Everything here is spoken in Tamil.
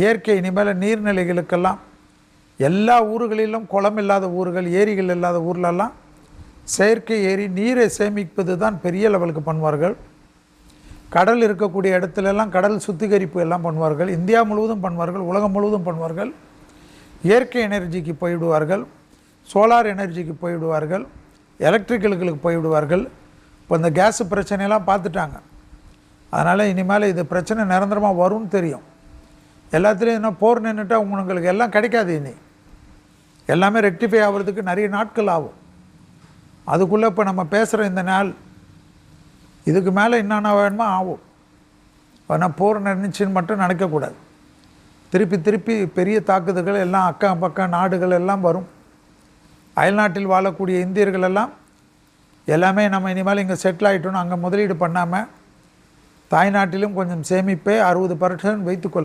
இயற்கை இனிமேல் நீர்நிலைகளுக்கெல்லாம் எல்லா ஊர்களிலும் குளம் இல்லாத ஊர்கள், ஏரிகள் இல்லாத ஊர்லெல்லாம் செயற்கை ஏரி நீரை சேமிப்பது தான் பெரிய லெவலுக்கு பண்ணுவார்கள். கடல் இருக்கக்கூடிய இடத்துலலாம் கடல் சுத்திகரிப்பு எல்லாம் பண்ணுவார்கள். இந்தியா முழுவதும் பண்ணுவார்கள், உலகம் முழுவதும் பண்ணுவார்கள். இயற்கை எனர்ஜிக்கு போய்விடுவார்கள், சோலார் எனர்ஜிக்கு போய்விடுவார்கள், எலக்ட்ரிக்கல்களுக்கு போய்விடுவார்கள். இப்போ இந்த கேஸு பிரச்சனையெல்லாம் பார்த்துட்டாங்க. அதனால் இனிமேல் இது பிரச்சனை நிரந்தரமாக வரும்னு தெரியும். எல்லாத்துலேயும் என்ன போர் நின்றுட்டா உங்களுக்கு எல்லாம் கிடைக்காது. இனி எல்லாமே ரெக்டிஃபை ஆகிறதுக்கு நிறைய நாட்கள் ஆகும். அதுக்குள்ளே இப்போ நம்ம பேசுகிற இந்த நாள் இதுக்கு மேலே என்னென்ன வேணுமோ ஆகும். ஆனால் போர் நினைச்சின்னு மட்டும் நினைக்கக்கூடாது. திருப்பி திருப்பி பெரிய தாக்குதல்கள் எல்லாம் அக்கம் பக்கம் நாடுகள் எல்லாம் வரும். அயல்நாட்டில் வாழக்கூடிய இந்தியர்கள் எல்லாம் எல்லாமே நம்ம இனிமேல் இங்கே செட்டில் ஆகிட்டோன்னு அங்கே முதலீடு பண்ணாமல் தாய்நாட்டிலும் கொஞ்சம் சேமிப்பே 60% வைத்துக்கொள்ள